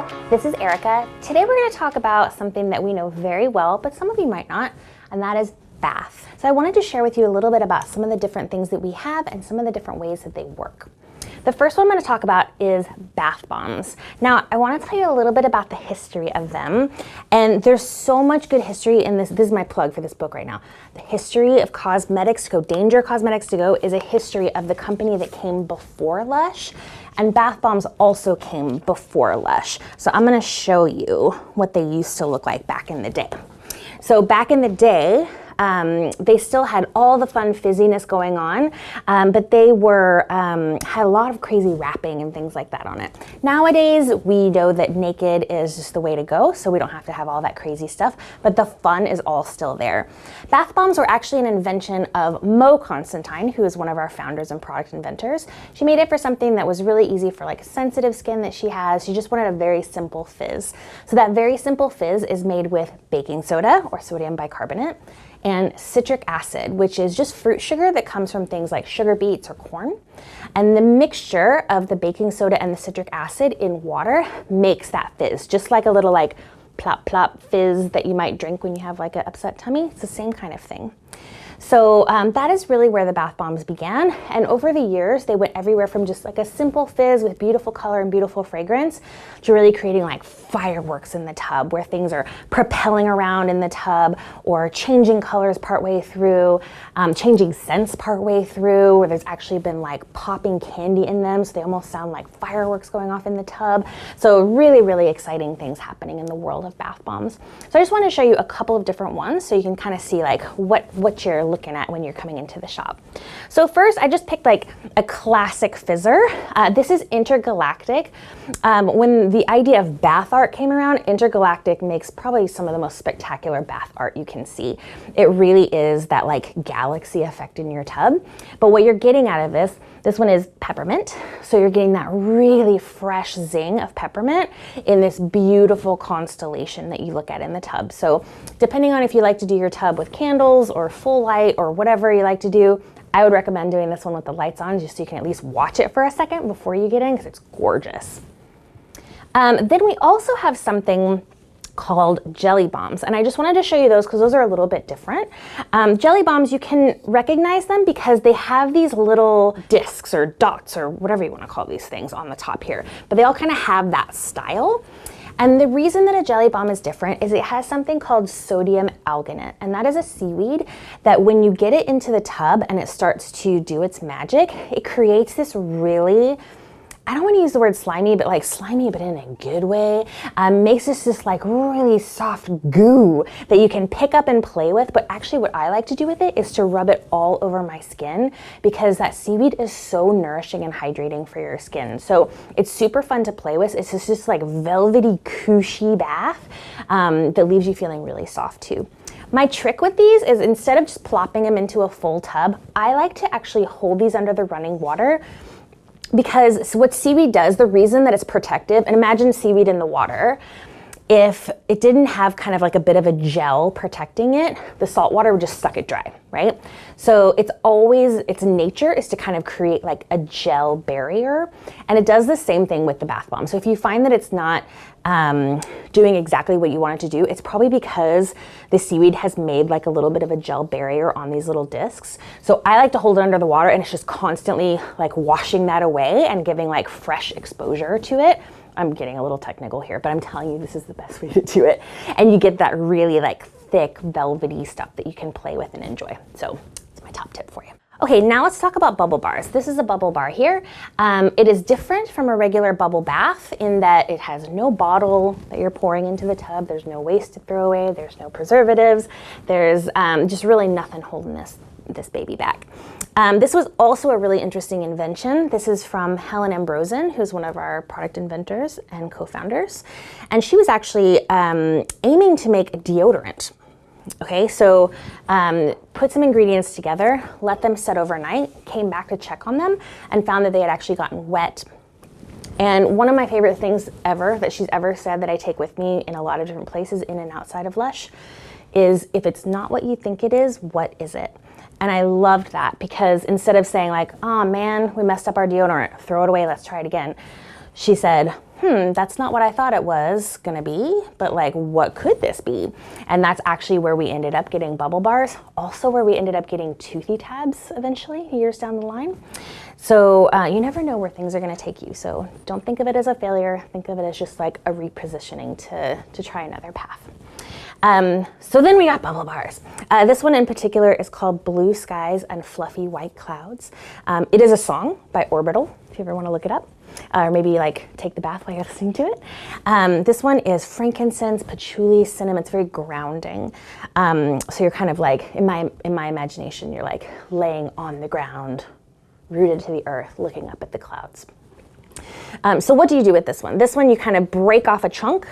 Hello, this is Erica. Today we're going to talk about something that we know very well, but some of you might not, and that is bath. So I wanted to share with you a little bit about some of the different things that we have and some of the different ways that they work. The first one I'm going to talk about is bath bombs. Now, I want to tell you a little bit about the history of them, and there's so much good history in this. This is my plug for this book right now. The History of Cosmetics to Go, Danger Cosmetics to Go, is a history of the company that came before Lush, and bath bombs also came before Lush. So I'm going to show you what they used to look like back in the day. So back in the day, they still had all the fun fizziness going on, but they were had a lot of crazy wrapping and things like that on it. Nowadays, we know that naked is just the way to go, so we don't have to have all that crazy stuff, but the fun is all still there. Bath bombs were actually an invention of Mo Constantine, who is one of our founders and product inventors. She made it for something that was really easy for like sensitive skin that she has. She just wanted a very simple fizz. So that very simple fizz is made with baking soda or sodium bicarbonate, and citric acid, which is just fruit sugar that comes from things like sugar beets or corn. And the mixture of the baking soda and the citric acid in water makes that fizz, just like a little like plop plop fizz that you might drink when you have like an upset tummy. It's the same kind of thing. So that is really where the bath bombs began. And over the years, they went everywhere from just like a simple fizz with beautiful color and beautiful fragrance to really creating like fireworks in the tub where things are propelling around in the tub or changing colors partway through, changing scents partway through, where there's actually been like popping candy in them. So they almost sound like fireworks going off in the tub. So really, really exciting things happening in the world of bath bombs. So I just want to show you a couple of different ones so you can kind of see like what you're looking at when you're coming into the shop. So first, I just picked like a classic fizzer. This is Intergalactic. When the idea of bath art came around, Intergalactic makes probably some of the most spectacular bath art you can see. It really is that like galaxy effect in your tub. But what you're getting out of this one is peppermint. So you're getting that really fresh zing of peppermint in this beautiful constellation that you look at in the tub. So depending on if you like to do your tub with candles or full light or whatever you like to do, I would recommend doing this one with the lights on just so you can at least watch it for a second before you get in because it's gorgeous. Then we also have something called jelly bombs, and I just wanted to show you those because those are a little bit different. Jelly bombs, you can recognize them because they have these little discs or dots or whatever you want to call these things on the top here, but they all kind of have that style. And the reason that a jelly bomb is different is it has something called sodium alginate, and that is a seaweed that when you get it into the tub and it starts to do its magic, it creates this really, I don't want to use the word slimy, but like slimy, but in a good way. Makes this like really soft goo that you can pick up and play with. But actually what I like to do with it is to rub it all over my skin because that seaweed is so nourishing and hydrating for your skin. So it's super fun to play with. It's just like velvety, cushy bath that leaves you feeling really soft too. My trick with these is instead of just plopping them into a full tub, I like to actually hold these under the running water. Because what seaweed does, the reason that it's protective, and imagine seaweed in the water, if it didn't have kind of like a bit of a gel protecting it, the salt water would just suck it dry, right? So it's always, its nature is to kind of create like a gel barrier. And it does the same thing with the bath bomb. So if you find that it's not doing exactly what you want it to do, it's probably because the seaweed has made like a little bit of a gel barrier on these little discs. So I like to hold it under the water and it's just constantly like washing that away and giving like fresh exposure to it. I'm getting a little technical here, but I'm telling you this is the best way to do it. And you get that really like thick velvety stuff that you can play with and enjoy. So it's my top tip for you. Okay, now let's talk about bubble bars. This is a bubble bar here. It is different from a regular bubble bath in that it has no bottle that you're pouring into the tub. There's no waste to throw away. There's no preservatives. There's just really nothing holding this baby back. This was also a really interesting invention. This is from Helen Ambrosen, who's one of our product inventors and co-founders. And she was actually aiming to make a deodorant. Okay, so put some ingredients together, let them set overnight, came back to check on them, and found that they had actually gotten wet. And one of my favorite things ever that she's ever said that I take with me in a lot of different places in and outside of Lush is, if it's not what you think it is, what is it? And I loved that because instead of saying like, oh man, we messed up our deodorant, throw it away, let's try it again. she said, that's not what I thought it was gonna be, but like, what could this be? And that's actually where we ended up getting bubble bars, also where we ended up getting toothy tabs eventually, years down the line. So you never know where things are gonna take you. So don't think of it as a failure, think of it as just like a repositioning to try another path. So then we got bubble bars. This one in particular is called Blue Skies and Fluffy White Clouds. It is a song by Orbital, if you ever wanna look it up. Or maybe like take the bath while you're listening to it. This one is frankincense, patchouli, cinnamon. It's very grounding. So you're kind of like, in my imagination, you're like laying on the ground, rooted to the earth, looking up at the clouds. So what do you do with this one? This one you kind of break off a chunk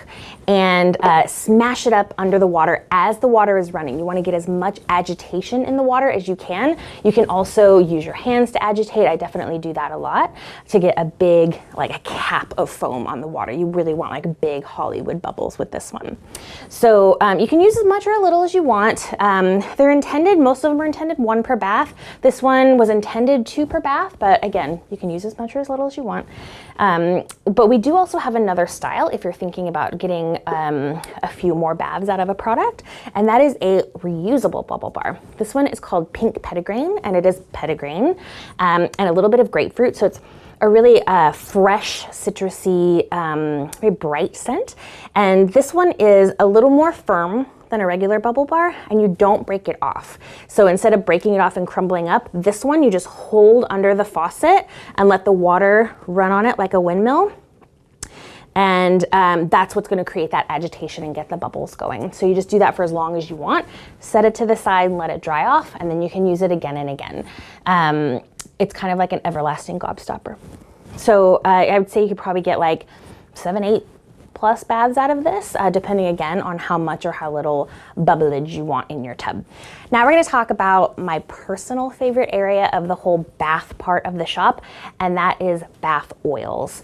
and smash it up under the water as the water is running. You want to get as much agitation in the water as you can. You can also use your hands to agitate. I definitely do that a lot to get a big, like a cap of foam on the water. You really want like big Hollywood bubbles with this one. So you can use as much or a little as you want. They're intended, most of them are intended 1 per bath. This one was intended 2 per bath, but again, you can use as much or as little as you want. But we do also have another style if you're thinking about getting a few more baths out of a product, and that is a reusable bubble bar. This one is called Pink Petitgrain, and it is petitgrain and a little bit of grapefruit, so it's a really fresh, citrusy, very bright scent. And this one is a little more firm than a regular bubble bar, and you don't break it off. So instead of breaking it off and crumbling up, this one you just hold under the faucet and let the water run on it like a windmill. And that's what's gonna create that agitation and get the bubbles going. So you just do that for as long as you want, set it to the side and let it dry off, and then you can use it again and again. It's kind of like an everlasting gobstopper. So I would say you could probably get like 7, 8 plus baths out of this, depending again on how much or how little bubblage you want in your tub. Now we're going to talk about my personal favorite area of the whole bath part of the shop, and that is bath oils.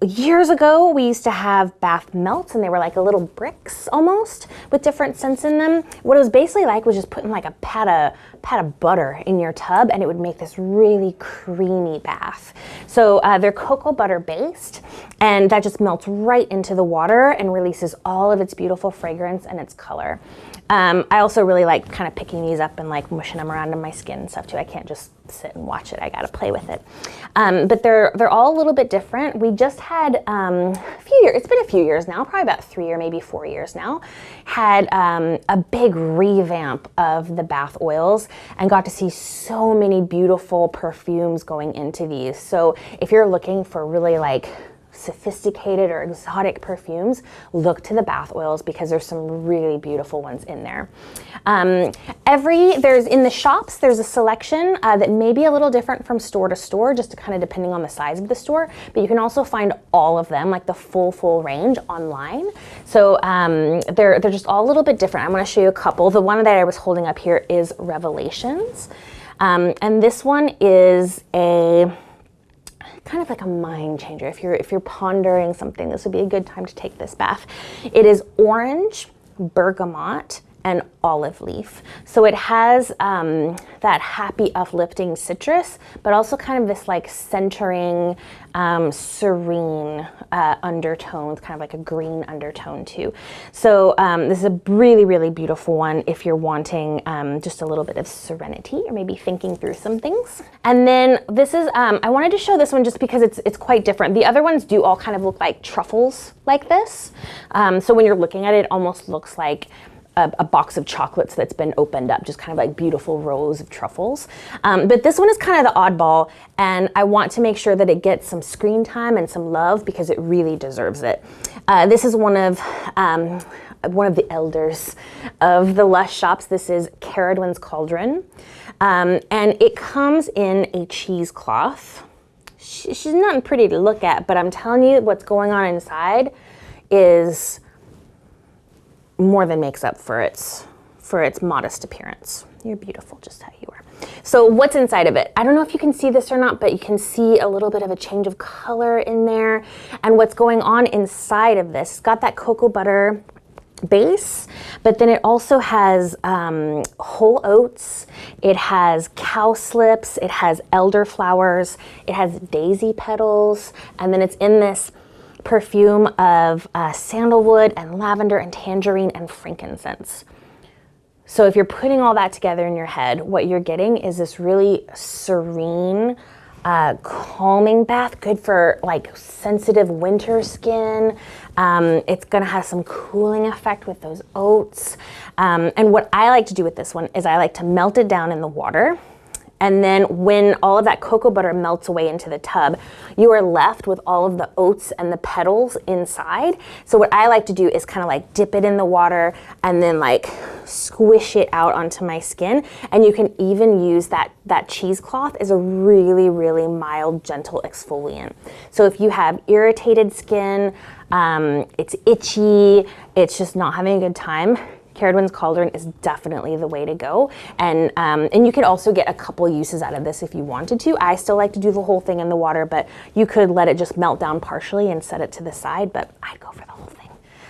Years ago, we used to have bath melts, and they were like a little bricks almost with different scents in them. What it was basically like was just putting like a pat of butter in your tub, and it would make this really creamy bath. So they're cocoa butter based, and that just melts right into the water and releases all of its beautiful fragrance and its color. I also really like kind of picking these up and like mushing them around in my skin and stuff too. I can't just sit and watch it. I gotta play with it. But they're all a little bit different. We just had a few years, it's been a few years now, probably about 3 or maybe 4 years now, had a big revamp of the bath oils and got to see so many beautiful perfumes going into these. So if you're looking for really like sophisticated or exotic perfumes, look to the bath oils because there's some really beautiful ones in there. There's in the shops, there's a selection that may be a little different from store to store, just kind of depending on the size of the store, but you can also find all of them, like the full range online. So they're just all a little bit different. I'm going to show you a couple. The one that I was holding up here is Revelations. And this one is a kind of like a mind changer. If you're pondering something, this would be a good time to take this bath. It is orange, bergamot, and olive leaf. So it has that happy, uplifting citrus, but also kind of this like centering, serene undertones, kind of like a green undertone too. So this is a really, really beautiful one if you're wanting just a little bit of serenity or maybe thinking through some things. And then this is, I wanted to show this one just because it's quite different. The other ones do all kind of look like truffles like this. So when you're looking at it, it almost looks like a box of chocolates that's been opened up, just kind of like beautiful rows of truffles. But this one is kind of the oddball, and I want to make sure that it gets some screen time and some love because it really deserves it. This is one of the elders of the Lush shops. This is Ceridwen's Cauldron, and it comes in a cheesecloth. She's not pretty to look at, but I'm telling you what's going on inside is more than makes up for its modest appearance. You're beautiful just how you are. So what's inside of it? I don't know if you can see this or not, but you can see a little bit of a change of color in there. And what's going on inside of this, it's got that cocoa butter base, but then it also has whole oats, it has cowslips, it has elderflowers, it has daisy petals, and then it's in this perfume of sandalwood and lavender and tangerine and frankincense. So if you're putting all that together in your head, what you're getting is this really serene, calming bath, good for like sensitive winter skin. It's gonna have some cooling effect with those oats. And what I like to do with this one is I like to melt it down in the water. And then when all of that cocoa butter melts away into the tub, you are left with all of the oats and the petals inside. So what I like to do is kind of like dip it in the water and then like squish it out onto my skin. And you can even use that cheesecloth as a really, really mild, gentle exfoliant. So if you have irritated skin, it's itchy, it's just not having a good time, Ceridwen's Cauldron is definitely the way to go. And you could also get a couple uses out of this if you wanted to. I still like to do the whole thing in the water, but you could let it just melt down partially and set it to the side, but I'd go for the whole thing.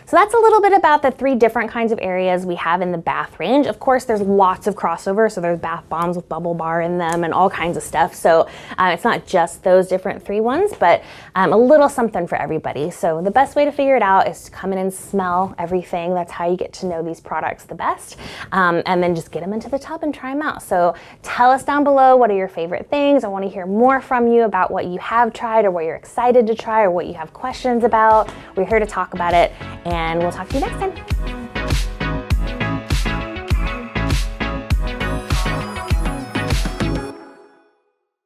So that's a little bit about the 3 different kinds of areas we have in the bath range. Of course, there's lots of crossover. So there's bath bombs with bubble bar in them and all kinds of stuff. So it's not just those different 3 ones, but a little something for everybody. So the best way to figure it out is to come in and smell everything. That's how you get to know these products the best. And then just get them into the tub and try them out. So tell us down below, what are your favorite things? I want to hear more from you about what you have tried or what you're excited to try or what you have questions about. We're here to talk about it. And we'll talk to you next time.